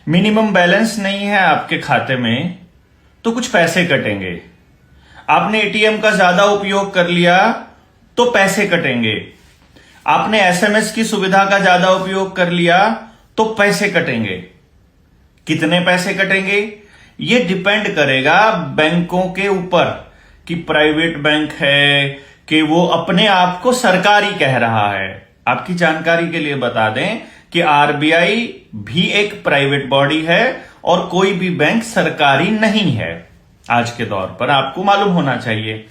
Minimum balance नहीं है आपके खाते में तो कुछ पैसे कटेंगे। आपने एटीएम का ज्यादा उपयोग कर लिया तो पैसे कटेंगे। आपने एसएमएस की सुविधा का ज्यादा उपयोग कर लिया तो पैसे कटेंगे। कितने पैसे कटेंगे ये डिपेंड करेगा बैंकों के ऊपर कि प्राइवेट बैंक है कि वो अपने आप को सरकारी कह रहा है। आपकी जानकारी के लिए बता दें कि आरबीआई भी एक प्राइवेट बॉडी है और कोई भी बैंक सरकारी नहीं है। आज के दौर पर आपको मालूम होना चाहिए।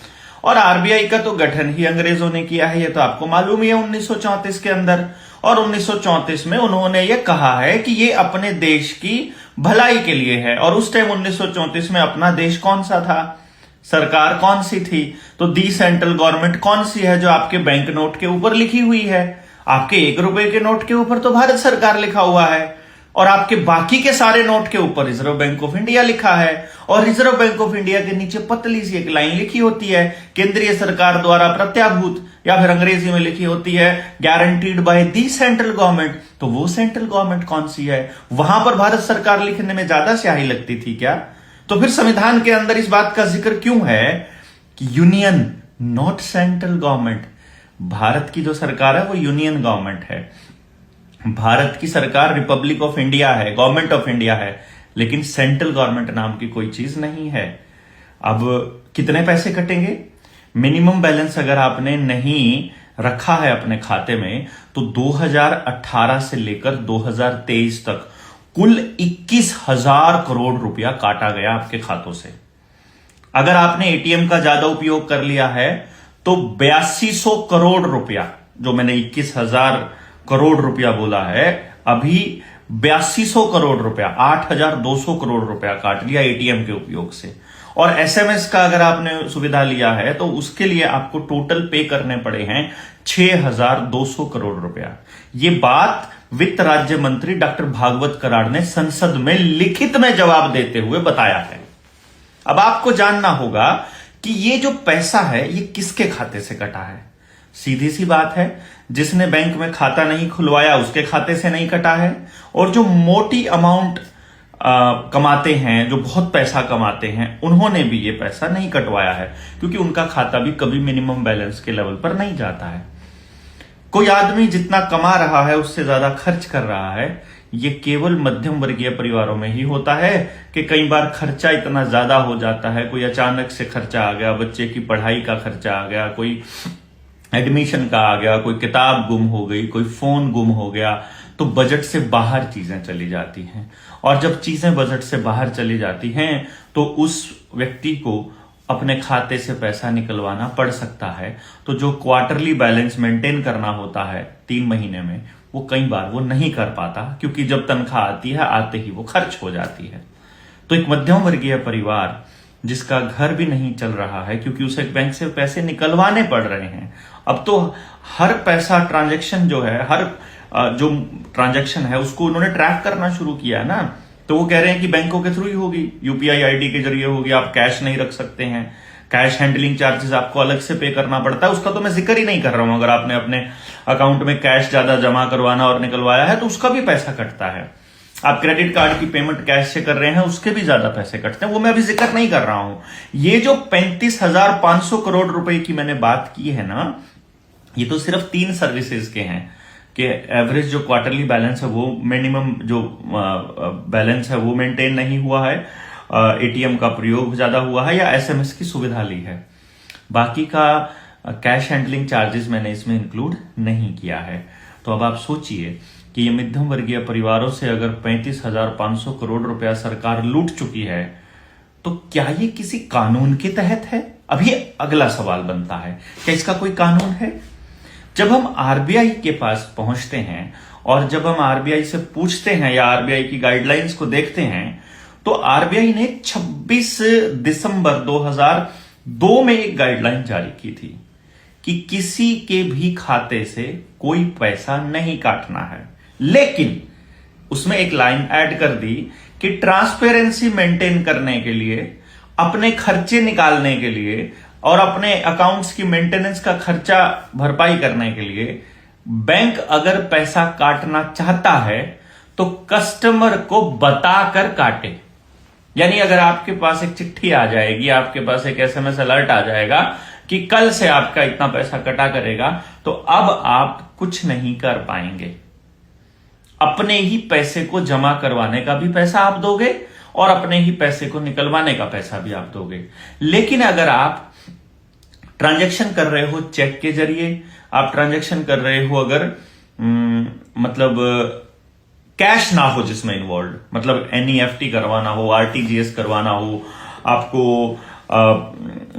और आरबीआई का तो गठन ही अंग्रेजों ने किया है, ये तो आपको मालूम ही है 1934 के अंदर। और 1934 में उन्होंने ये कहा है कि ये अपने देश की भलाई के लिए है। और उस टाइम 1934 में अपना देश कौन सा था, सरकार कौन सी थी? तो दी सेंट्रल गवर्नमेंट कौन सी है जो आपके बैंक नोट के ऊपर लिखी हुई है? आपके 1 रुपए के नोट के ऊपर तो भारत सरकार लिखा हुआ है और आपके बाकी के सारे नोट के ऊपर रिजर्व बैंक ऑफ इंडिया लिखा है। और रिजर्व बैंक ऑफ इंडिया के नीचे पतली सी एक लाइन लिखी होती है, केंद्रीय सरकार द्वारा प्रत्याभूत, या फिर अंग्रेजी में लिखी होती है guaranteed by the central government. तो वो सेंट्रल गवर्नमेंट कौन सी है? वहां पर भारत सरकार लिखने में ज्यादा स्याही लगती थी क्या? तो फिर संविधान के अंदर इस बात का जिक्र क्यों है कि union not central government? Bharat की जो सरकार है वो यूनियन गवर्नमेंट है। भारत की सरकार रिपब्लिक ऑफ इंडिया है, गवर्नमेंट ऑफ इंडिया है, लेकिन सेंट्रल गवर्नमेंट नाम की कोई चीज नहीं है। अब कितने पैसे कटेंगे? मिनिमम बैलेंस अगर आपने नहीं रखा है अपने खाते में तो 2018 से लेकर 2023 तक कुल 21,000 करोड़ रुपया काटा गया आपके खातों से। अगर आपने एटीएम का ज्यादा उपयोग कर लिया है तो 8200 करोड़ रुपया, जो मैंने 21,000 करोड़ रुपया बोला है, अभी 8200 करोड़ रुपया, 8,200 करोड़ रुपया काट लिया एटीएम के उपयोग से। और एसएमएस का अगर आपने सुविधा लिया है तो उसके लिए आपको टोटल पे करने पड़े हैं 6,200 करोड़ रुपया। ये बात वित्त राज्य मंत्री डॉक्टर भागवत कराड़ ने संसद में लिखित में जवाब देते हुए बताया है। अब आपको जानना होगा कि ये जो पैसा है ये किसके खाते से कटा है। सीधी सी बात है, जिसने बैंक में खाता नहीं खुलवाया उसके खाते से नहीं कटा है, और जो मोटी अमाउंट कमाते हैं, जो बहुत पैसा कमाते हैं, उन्होंने भी ये पैसा नहीं कटवाया है, क्योंकि उनका खाता भी कभी मिनिमम बैलेंस के लेवल पर नहीं जाता है। कोई आदमी जितना कमा रहा है उससे ज्यादा खर्च कर रहा है, ये केवल मध्यम वर्गीय परिवारों में ही होता है कि कई बार खर्चा इतना ज्यादा हो जाता है, कोई अचानक से खर्चा आ गया, बच्चे की पढ़ाई का खर्चा आ गया, कोई एडमिशन का आ गया, कोई किताब गुम हो गई, कोई फोन गुम हो गया, तो बजट से बाहर चीजें चली जाती हैं। और जब चीजें बजट से बाहर चली जाती हैं तो उस व्यक्ति को अपने खाते से पैसा निकलवाना पड़ सकता है। तो जो क्वार्टरली बैलेंस मेंटेन करना होता है 3 महीने में, वो कई बार वो नहीं कर पाता, क्योंकि जब तनख्वाह आती है आते ही वो खर्च हो जाती है। तो एक मध्यम वर्गीय परिवार जिसका घर भी नहीं चल रहा है क्योंकि उसे बैंक से पैसे निकलवाने पड़ रहे हैं, अब तो हर पैसा ट्रांजैक्शन जो है, हर जो ट्रांजैक्शन है उसको उन्होंने ट्रैक करना शुरू किया है ना। तो वो कह रहे हैं कि बैंकों के थ्रू ही होगी, यूपीआई आईडी के जरिए होगी, आप कैश नहीं रख सकते हैं, कैश हैंडलिंग चार्जेस आपको अलग से पे करना पड़ता है। उसका तो मैं जिक्र ही नहीं कर रहा हूं। अगर आपने अपने अकाउंट में कैश ज्यादा जमा करवाना और निकलवाया है तो उसका भी पैसा कटता है। आप क्रेडिट कार्ड की पेमेंट कैश से कर रहे हैं उसके भी ज्यादा पैसे कटते हैं, वो मैं अभी जिक्र नहीं कर रहा हूं। ये जो 35,500 करोड़ रुपए की मैंने बात की है ना, ये तो सिर्फ 3 सर्विसेज के हैं कि एवरेज जो क्वार्टरली बैलेंस है वो मिनिमम जो बैलेंस है वो मेंटेन नहीं हुआ है, एटीएम का प्रयोग ज्यादा हुआ है, या एसएमएस की सुविधा ली है। बाकी का कैश हैंडलिंग चार्जेस मैंने इसमें इंक्लूड नहीं किया है। तो अब आप सोचिए कि ये मध्यम वर्गीय परिवारों से अगर 35,500 करोड़ रुपया सरकार लूट चुकी है तो क्या ये किसी कानून के तहत है? अभी अगला सवाल बनता है, क्या इसका कोई कानून है? जब हम आरबीआई के पास पहुंचते हैं और जब हम आरबीआई से पूछते हैं या आरबीआई की गाइडलाइंस को देखते हैं तो आरबीआई ने 26 दिसंबर 2002 में एक गाइडलाइन जारी की थी कि किसी के भी खाते से कोई पैसा नहीं काटना है, लेकिन उसमें एक लाइन ऐड कर दी कि ट्रांसपेरेंसी मेंटेन करने के लिए, अपने खर्चे निकालने के लिए और अपने अकाउंट्स की मेंटेनेंस का खर्चा भरपाई करने के लिए बैंक अगर पैसा काटना चाहता है तो तो कस्टमर को बताकर काटे। यानी अगर आपके पास एक चिट्ठी आ जाएगी, आपके पास एक एसएमएस अलर्ट आ जाएगा कि कल से आपका इतना पैसा कटा करेगा, तो अब आप कुछ नहीं कर पाएंगे। अपने ही पैसे को जमा करवाने का भी पैसा आप दोगे और अपने ही पैसे को निकलवाने का पैसा भी आप दोगे। लेकिन अगर आप ट्रांजैक्शन कर रहे हो चेक के जरिए, आप ट्रांजैक्शन कर रहे हो अगर मतलब कैश ना हो जिसमें इन्वॉल्व, मतलब एनईएफटी करवाना हो, आरटीजीएस करवाना हो, आपको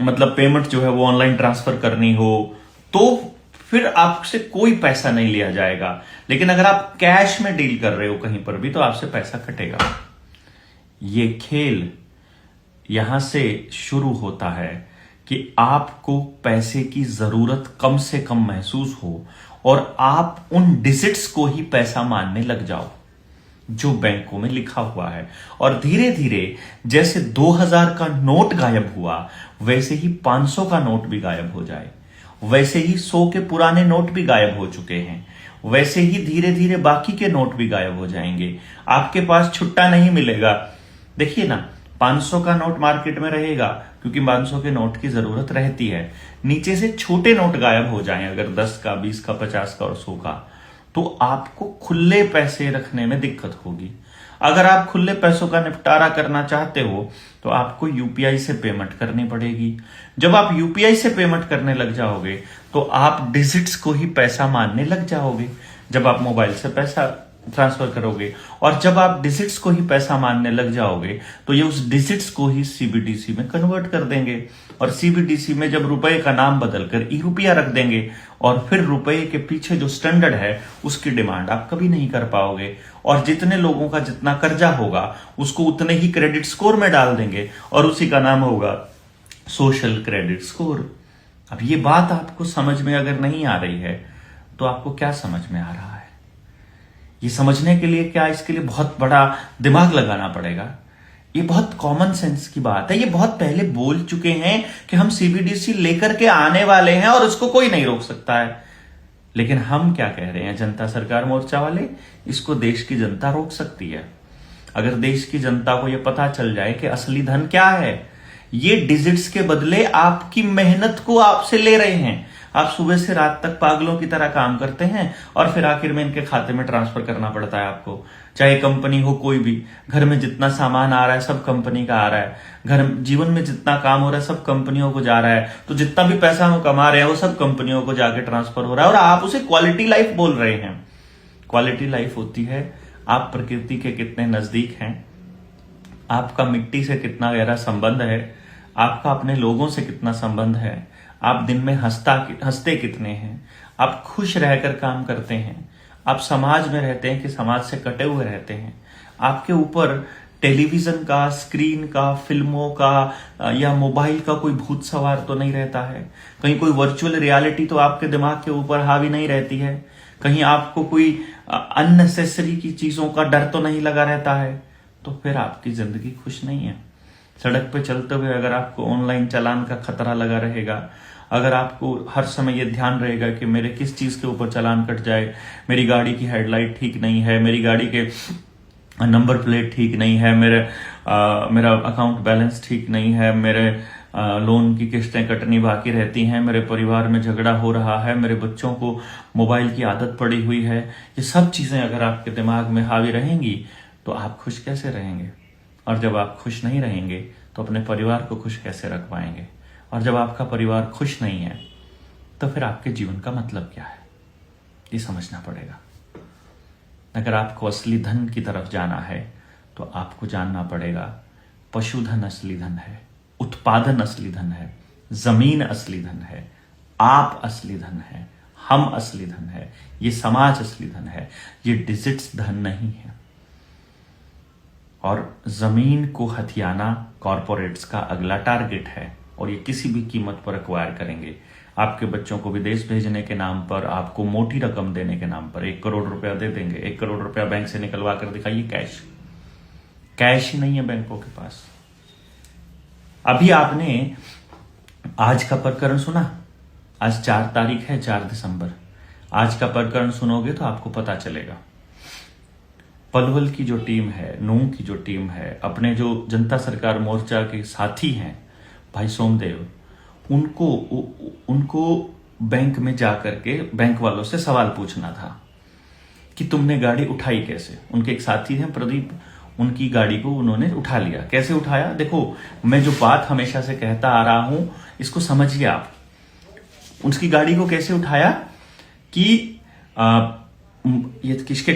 मतलब पेमेंट जो है वो ऑनलाइन ट्रांसफर करनी हो, तो फिर आपसे कोई पैसा नहीं लिया जाएगा। लेकिन अगर आप कैश में डील कर रहे हो कहीं पर भी, तो आपसे पैसा कटेगा। ये खेल यहां से शुरू होता है कि आपको पैसे की जरूरत कम से कम महसूस हो और आप उन डिजिट्स को ही पैसा मानने लग जाओ जो बैंकों में लिखा हुआ है। और धीरे धीरे जैसे 2000 का नोट गायब हुआ, वैसे ही 500 का नोट भी गायब हो जाए, वैसे ही 100 के पुराने नोट भी गायब हो चुके हैं, वैसे ही धीरे धीरे बाकी के नोट भी गायब हो जाएंगे। आपके पास छुट्टा नहीं मिलेगा। देखिए ना, 500 का नोट मार्केट में रहेगा क्योंकि 500 के नोट की जरूरत रहती है। नीचे से छोटे नोट गायब हो जाएं, अगर 10 का, 20 का, 50 का और 100 का, तो आपको खुले पैसे रखने में दिक्कत होगी। अगर आप खुले पैसों का निपटारा करना चाहते हो तो आपको यूपीआई से पेमेंट करनी पड़ेगी। जब आप यूपीआई से पेमेंट करने लग जाओगे तो आप डिजिट्स को ही पैसा मानने लग जाओगे। जब आप मोबाइल से पैसा ट्रांसफर करोगे और जब आप डिजिट्स को ही पैसा मानने लग जाओगे तो ये उस डिजिट्स को ही सीबीडीसी में कन्वर्ट कर देंगे, और सीबीडीसी में जब रुपए का नाम बदलकर ई रुपया रख देंगे, और फिर रुपए के पीछे जो स्टैंडर्ड है उसकी डिमांड आप कभी नहीं कर पाओगे। और जितने लोगों का जितना कर्जा होगा उसको उतने ही क्रेडिट स्कोर में डाल देंगे, और उसी का नाम होगा सोशल क्रेडिट स्कोर। अब ये बात आपको समझ में अगर नहीं आ रही है तो आपको क्या समझ में आ रहा है? ये समझने के लिए क्या इसके लिए बहुत बड़ा दिमाग लगाना पड़ेगा? ये बहुत कॉमन सेंस की बात है। ये बहुत पहले बोल चुके हैं कि हम सीबीडीसी लेकर के आने वाले हैं और उसको कोई नहीं रोक सकता है। लेकिन हम क्या कह रहे हैं, जनता सरकार मोर्चा वाले, इसको देश की जनता रोक सकती है। अगर देश की जनता को यह पता चल जाए कि असली धन क्या है, ये डिजिट्स के बदले आपकी मेहनत को आपसे ले रहे हैं। आप सुबह से रात तक पागलों की तरह काम करते हैं और फिर आखिर में इनके खाते में ट्रांसफर करना पड़ता है आपको। चाहे कंपनी हो कोई भी, घर में जितना सामान आ रहा है सब कंपनी का आ रहा है, घर जीवन में जितना काम हो रहा है सब कंपनियों को जा रहा है, तो जितना भी पैसा हम कमा रहे हैं वो सब कंपनियों को जाके ट्रांसफर हो रहा है, और आप उसे क्वालिटी लाइफ बोल रहे हैं। क्वालिटी लाइफ होती है आप प्रकृति के कितने नजदीक हैं, आपका मिट्टी से कितना गहरा संबंध है, आपका अपने लोगों से कितना संबंध है, आप दिन में हंसते कितने हैं, आप खुश रहकर काम करते हैं, आप समाज में रहते हैं कि समाज से कटे हुए रहते हैं। आपके ऊपर टेलीविजन का, स्क्रीन का, फिल्मों का या मोबाइल का कोई भूत सवार तो नहीं रहता है। कहीं कोई वर्चुअल रियलिटी तो आपके दिमाग के ऊपर हावी नहीं रहती है। कहीं आपको कोई अननेसेसरी की चीजों का डर तो नहीं लगा रहता है। तो फिर आपकी जिंदगी खुश नहीं है। सड़क पे चलते हुए अगर आपको ऑनलाइन चालान का खतरा लगा रहेगा, अगर आपको हर समय ये ध्यान रहेगा कि मेरे किस चीज के ऊपर चालान कट जाए, मेरी गाड़ी की हेडलाइट ठीक नहीं है, मेरी गाड़ी के नंबर प्लेट ठीक नहीं है, मेरा अकाउंट बैलेंस ठीक नहीं है, मेरे लोन की किस्तें कटनी बाकी रहती हैं, मेरे परिवार में झगड़ा हो रहा है, मेरे बच्चों को मोबाइल की आदत पड़ी हुई है, ये सब चीजें अगर आपके दिमाग में हावी रहेंगी तो आप खुश कैसे रहेंगे? और जब आप खुश नहीं रहेंगे तो अपने परिवार को खुश कैसे रख पाएंगे? और जब आपका परिवार खुश नहीं है तो फिर आपके जीवन का मतलब क्या है, ये समझना पड़ेगा। अगर आपको असली धन की तरफ जाना है तो आपको जानना पड़ेगा पशुधन असली धन है, उत्पादन असली धन है, जमीन असली धन है, आप असली धन है, हम असली धन है, ये समाज असली धन है, ये डिजिट्स धन नहीं है। और जमीन को हथियाना कॉरपोरेट्स का अगला टारगेट है और ये किसी भी कीमत पर एक्वायर करेंगे। आपके बच्चों को विदेश भेजने के नाम पर, आपको मोटी रकम देने के नाम पर 1 करोड़ रुपया दे देंगे। 1 करोड़ रुपया बैंक से निकलवा कर दिखाइए, कैश ही नहीं है बैंकों के पास। अभी आपने आज का प्रकरण सुना, आज 4 तारीख है, 4 दिसंबर। आज का प्रकरण सुनोगे तो आपको पता चलेगा। पलवल की जो टीम है, नूंह की जो टीम है, अपने जो जनता सरकार मोर्चा के साथी हैं भाई सोमदेव, उनको उनको बैंक में जाकर के बैंक वालों से सवाल पूछना था कि तुमने गाड़ी उठाई कैसे। उनके एक साथी हैं प्रदीप, उनकी गाड़ी को उन्होंने उठा लिया। कैसे उठाया? देखो, मैं जो बात हमेशा से कहता आ रहा हूं, इसको समझिए आप। उसकी गाड़ी को कैसे उठाया कि ये किसके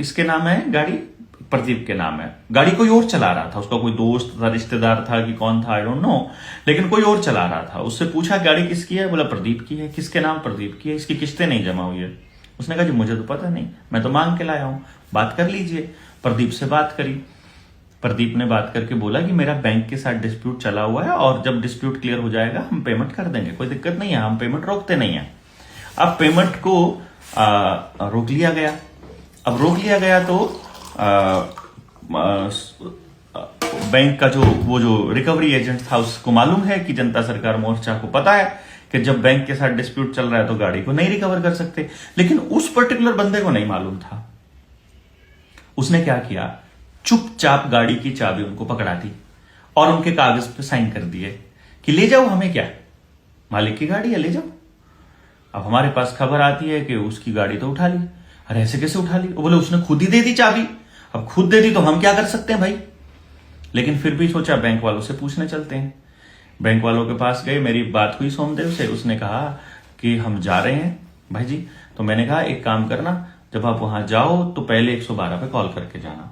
इसके नाम है गाड़ी, प्रदीप के नाम है। गाड़ी कोई और चला रहा था, उसका कोई दोस्त था, रिश्तेदार था कि कौन था, आई डोंट नो, लेकिन कोई और चला रहा था। उससे पूछा गाड़ी किसकी है? बोला प्रदीप की है। किसके नाम? प्रदीप की है। इसकी किस्तें नहीं जमा हुई है। उसने कहा जी मुझे तो पता नहीं, मैं तो मांग के लाया हूं, बात कर लीजिए। प्रदीप से बात करी। प्रदीप ने बात करके बोला कि मेरा बैंक के साथ डिस्प्यूट चला हुआ है और जब डिस्प्यूट क्लियर हो जाएगा हम पेमेंट कर देंगे, कोई दिक्कत नहीं है, हम पेमेंट रोकते नहीं है। अब पेमेंट को रोक लिया गया। अब रोक लिया गया तो बैंक का जो रिकवरी एजेंट था उसको मालूम है कि जनता सरकार मोर्चा को पता है कि जब बैंक के साथ डिस्प्यूट चल रहा है तो गाड़ी को नहीं रिकवर कर सकते, लेकिन उस पर्टिकुलर बंदे को नहीं मालूम था। उसने क्या किया, चुपचाप गाड़ी की चाबी उनको पकड़ा दी और उनके कागज पे साइन कर दिए कि ले जाओ, हमें क्या, मालिक की गाड़ी है, ले जाओ। अब हमारे पास खबर आती है कि उसकी गाड़ी तो उठा ली। अरे ऐसे कैसे उठा ली? वो बोले उसने खुद ही दे दी चाबी। अब खुद दे दी तो हम क्या कर सकते हैं भाई। लेकिन फिर भी सोचा बैंक वालों से पूछने चलते हैं। बैंक वालों के पास गए, मेरी बात हुई सोमदेव से। उसने कहा कि हम जा रहे हैं भाई जी। तो मैंने कहा एक काम करना, जब आप वहां जाओ तो पहले 112 पे कॉल करके जाना,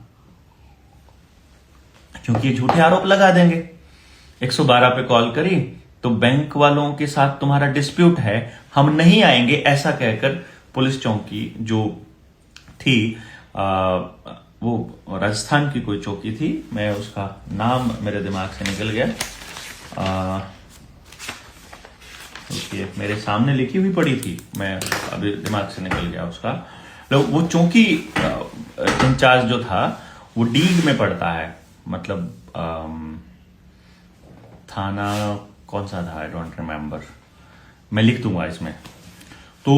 क्योंकि झूठे आरोप लगा देंगे। 112 पे कॉल करी तो बैंक वालों के साथ तुम्हारा डिस्प्यूट है, हम नहीं आएंगे, ऐसा कहकर पुलिस चौकी जो थी वो राजस्थान की कोई चौकी थी, मैं उसका नाम मेरे दिमाग से निकल गया, देखिए मेरे सामने लिखी हुई पड़ी थी, मैं अभी दिमाग से निकल गया उसका। वो चौकी इंचार्ज जो था वो डीग में पड़ता है, मतलब थाना कौन सा था, आई डोंट रिमेम्बर, मैं लिख दूंगा इसमें। तो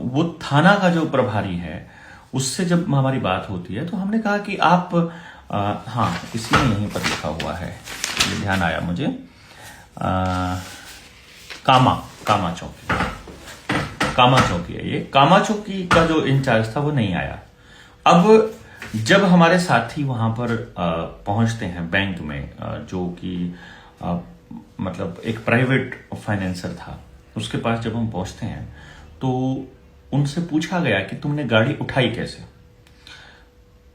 वो थाना का जो प्रभारी है उससे जब हमारी बात होती है तो हमने कहा कि आप हाँ इसी में यहीं पर लिखा हुआ है, ये ध्यान आया मुझे, कामा चौकी है ये। कामा चौकी का जो इंचार्ज था वो नहीं आया। अब जब हमारे साथी वहां पर पहुंचते हैं बैंक में, जो कि मतलब एक प्राइवेट फाइनेंसर था, उसके पास जब हम पहुंचते हैं तो उनसे पूछा गया कि तुमने गाड़ी उठाई कैसे।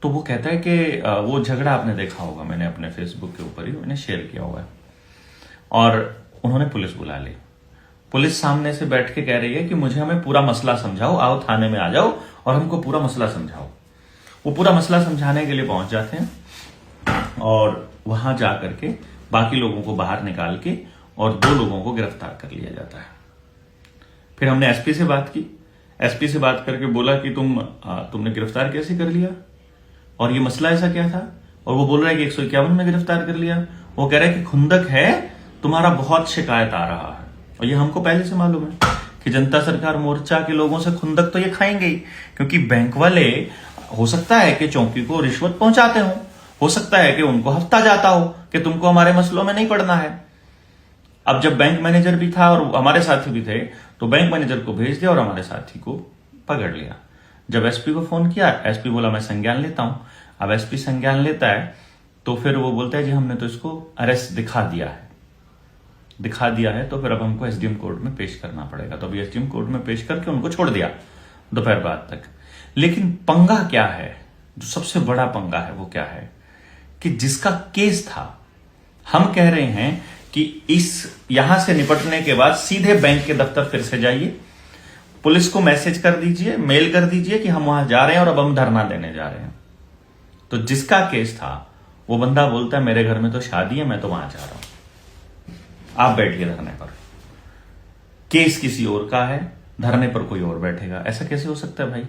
तो वो कहता है कि वो झगड़ा आपने देखा होगा, मैंने अपने फेसबुक के ऊपर ही मैंने शेयर किया हुआ है, और उन्होंने पुलिस बुला ली। पुलिस सामने से बैठ के कह रही है कि मुझे हमें पूरा मसला समझाओ, आओ थाने में आ जाओ और हमको पूरा मसला समझाओ। वो पूरा मसला समझाने के लिए पहुंच जाते हैं और वहां जाकर के बाकी लोगों को बाहर निकाल के और 2 लोगों को गिरफ्तार कर लिया जाता है। फिर हमने एसपी से बात की। एसपी से बात करके बोला कि तुमने गिरफ्तार कैसे कर लिया और ये मसला ऐसा क्या था, और वो बोल रहा है कि 151 में गिरफ्तार कर लिया। वो कह रहा है कि खुंदक है, तुम्हारा बहुत शिकायत आ रहा है, और ये हमको पहले से मालूम है कि जनता सरकार मोर्चा के लोगों से खुंदक तो ये खाएंगे ही, क्योंकि बैंक वाले हो सकता है कि चौकी को रिश्वत पहुंचाते हो सकता है कि उनको हफ्ता जाता हो कि तुमको हमारे मसलों में नहीं पड़ना है। अब जब बैंक मैनेजर भी था और हमारे साथी भी थे तो बैंक मैनेजर को भेज दिया और हमारे साथी को पकड़ लिया। जब एसपी को फोन किया, एसपी बोला मैं संज्ञान लेता हूं। अब एसपी संज्ञान लेता है तो फिर वो बोलता है जी हमने तो इसको अरेस्ट दिखा दिया है, तो फिर अब हमको एसडीएम कोर्ट में पेश करना पड़ेगा। तो अभी एसडीएम कोर्ट में पेश करके उनको छोड़ दिया दोपहर बाद तक। लेकिन पंगा क्या है, जो सबसे बड़ा पंगा है वो क्या है कि जिसका केस था, हम कह रहे हैं कि यहां से निपटने के बाद सीधे बैंक के दफ्तर फिर से जाइए, पुलिस को मैसेज कर दीजिए, मेल कर दीजिए कि हम वहां जा रहे हैं और अब हम धरना देने जा रहे हैं। तो जिसका केस था वो बंदा बोलता है मेरे घर में तो शादी है, मैं तो वहां जा रहा हूं, आप बैठिए धरने पर। केस किसी और का है, धरने पर कोई और बैठेगा, ऐसा कैसे हो सकता है भाई।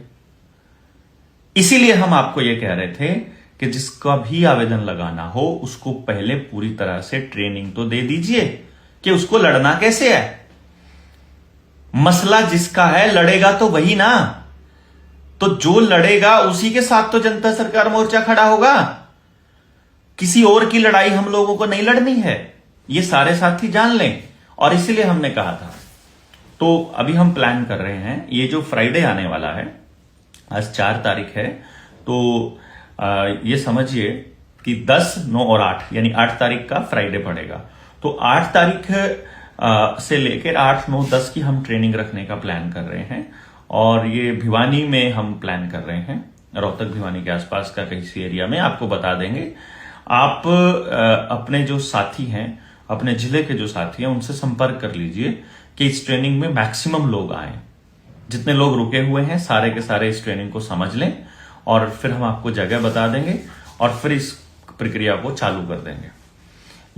इसीलिए हम आपको यह कह रहे थे कि जिसका भी आवेदन लगाना हो उसको पहले पूरी तरह से ट्रेनिंग तो दे दीजिए कि उसको लड़ना कैसे है। मसला जिसका है लड़ेगा तो वही ना। तो जो लड़ेगा उसी के साथ तो जनता सरकार मोर्चा खड़ा होगा। किसी और की लड़ाई हम लोगों को नहीं लड़नी है, ये सारे साथी जान लें। और इसीलिए हमने कहा था, तो अभी हम प्लान कर रहे हैं, ये जो फ्राइडे आने वाला है, आज 4 तारीख है, तो ये समझिए कि 10, 9 और 8 यानी 8 तारीख का फ्राइडे पड़ेगा। तो 8 तारीख से लेकर 8, 9, 10 की हम ट्रेनिंग रखने का प्लान कर रहे हैं। और ये भिवानी में हम प्लान कर रहे हैं, रोहतक भिवानी के आसपास का किसी एरिया में, आपको बता देंगे। आप अपने जो साथी हैं, अपने जिले के जो साथी हैं, उनसे संपर्क कर लीजिए कि इस ट्रेनिंग में मैक्सिमम लोग आए। जितने लोग रुके हुए हैं सारे के सारे इस ट्रेनिंग को समझ लें, और फिर हम आपको जगह बता देंगे और फिर इस प्रक्रिया को चालू कर देंगे।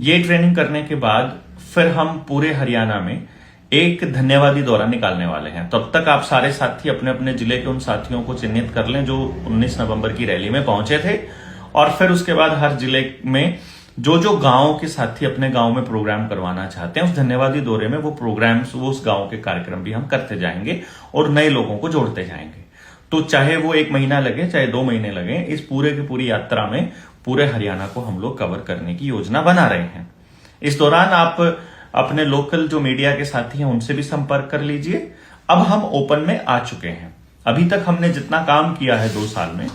ये ट्रेनिंग करने के बाद फिर हम पूरे हरियाणा में एक धन्यवादी दौरा निकालने वाले हैं। तब तक आप सारे साथी अपने अपने जिले के उन साथियों को चिन्हित कर लें जो 19 नवंबर की रैली में पहुंचे थे, और फिर उसके बाद हर जिले में जो जो गांव के साथी अपने गांव में प्रोग्राम करवाना चाहते हैं, उस धन्यवादी दौरे में वो प्रोग्राम्स, वो उस गांव के कार्यक्रम भी हम करते जाएंगे और नए लोगों को जोड़ते जाएंगे। तो चाहे वो 1 महीना लगे, चाहे 2 महीने लगे, इस पूरे की पूरी यात्रा में पूरे हरियाणा को हम लोग कवर करने की योजना बना रहे हैं। इस दौरान आप अपने लोकल जो मीडिया के साथी हैं उनसे भी संपर्क कर लीजिए। अब हम ओपन में आ चुके हैं। अभी तक हमने जितना काम किया है 2 साल में,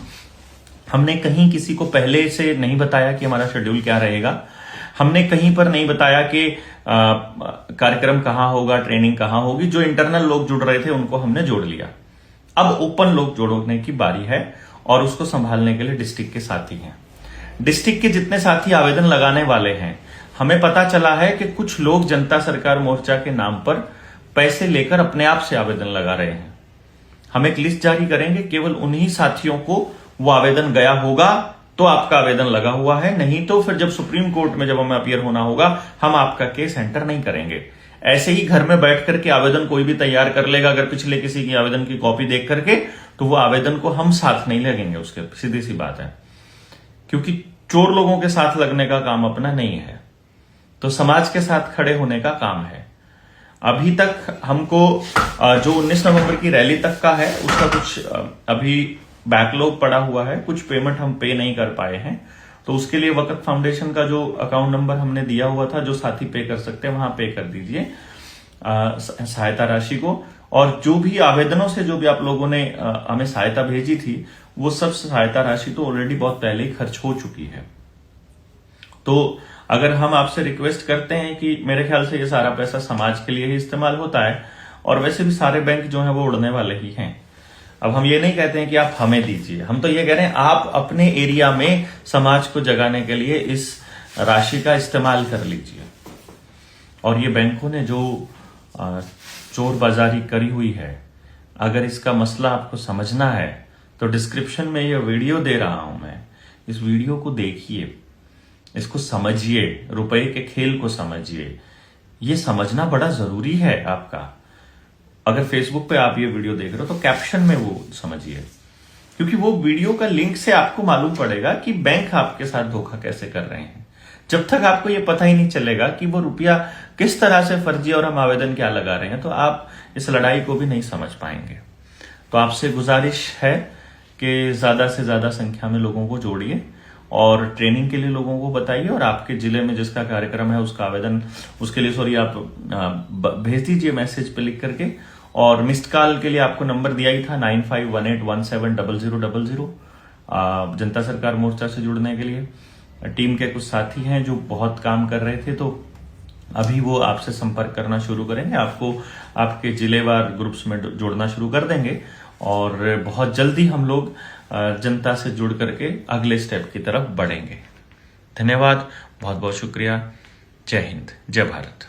हमने कहीं किसी को पहले से नहीं बताया कि हमारा शेड्यूल क्या रहेगा। हमने कहीं पर नहीं बताया कि कार्यक्रम कहां होगा, ट्रेनिंग कहां होगी। जो इंटरनल लोग जुड़ रहे थे उनको हमने जोड़ लिया। अब ओपन लोग जोड़ने की बारी है, और उसको संभालने के लिए डिस्ट्रिक्ट के साथी हैं। डिस्ट्रिक्ट के जितने साथी आवेदन लगाने वाले हैं, हमें पता चला है कि कुछ लोग जनता सरकार मोर्चा के नाम पर पैसे लेकर अपने आप से आवेदन लगा रहे हैं। हम एक लिस्ट जारी करेंगे, केवल उन्हीं साथियों को वो आवेदन गया होगा तो आपका आवेदन लगा हुआ है, नहीं तो फिर जब सुप्रीम कोर्ट में जब हमें अपीयर होना होगा, हम आपका केस एंटर नहीं करेंगे। ऐसे ही घर में बैठ करके आवेदन कोई भी तैयार कर लेगा, अगर पिछले किसी की आवेदन की कॉपी देख करके, तो वो आवेदन को हम साथ नहीं लगेंगे उसके, सीधी सी बात है। क्योंकि चोर लोगों के साथ लगने का काम अपना नहीं है, तो समाज के साथ खड़े होने का काम है। अभी तक हमको जो 19 नवंबर की रैली तक का है उसका कुछ अभी बैकलॉग पड़ा हुआ है, कुछ पेमेंट हम पे नहीं कर पाए हैं। तो उसके लिए वक़्त फाउंडेशन का जो अकाउंट नंबर हमने दिया हुआ था, जो साथी पे कर सकते हैं वहां पे कर दीजिए सहायता राशि को। और जो भी आवेदनों से जो भी आप लोगों ने हमें सहायता भेजी थी, वो सब सहायता राशि तो ऑलरेडी बहुत पहले ही खर्च हो चुकी है। तो अगर हम आपसे रिक्वेस्ट करते हैं कि मेरे ख्याल से ये सारा पैसा समाज के लिए ही इस्तेमाल होता है, और वैसे भी सारे बैंक जो है वो उड़ने वाले ही हैं। अब हम ये नहीं कहते हैं कि आप हमें दीजिए, हम तो ये कह रहे हैं आप अपने एरिया में समाज को जगाने के लिए इस राशि का इस्तेमाल कर लीजिए। और ये बैंकों ने जो चोर बाजारी करी हुई है, अगर इसका मसला आपको समझना है तो डिस्क्रिप्शन में ये वीडियो दे रहा हूं मैं, इस वीडियो को देखिए, इसको समझिए, रुपए के खेल को समझिए। ये समझना बड़ा जरूरी है आपका। अगर फेसबुक पे आप ये वीडियो देख रहे हो तो कैप्शन में वो समझिए, क्योंकि वो वीडियो का लिंक से आपको मालूम पड़ेगा कि बैंक आपके साथ धोखा कैसे कर रहे हैं। जब तक आपको ये पता ही नहीं चलेगा कि वो रुपया किस तरह से फर्जी और हम आवेदन क्या लगा रहे हैं, तो आप इस लड़ाई को भी नहीं समझ पाएंगे। तो आपसे गुजारिश है कि ज्यादा से ज्यादा संख्या में लोगों को जोड़िए और ट्रेनिंग के लिए लोगों को बताइए, और आपके जिले में जिसका कार्यक्रम है उसका आवेदन, उसके लिए आप भेज दीजिए मैसेज पे लिख करके। और मिस्ड कॉल के लिए आपको नंबर दिया ही था 9518170000, जनता सरकार मोर्चा से जुड़ने के लिए। टीम के कुछ साथी हैं जो बहुत काम कर रहे थे, तो अभी वो आपसे संपर्क करना शुरू करेंगे, आपको आपके जिलेवार ग्रुप्स में जोड़ना शुरू कर देंगे, और बहुत जल्दी हम लोग जनता से जुड़ करके अगले स्टेप की तरफ बढ़ेंगे। धन्यवाद, बहुत बहुत शुक्रिया। जय हिंद, जय भारत।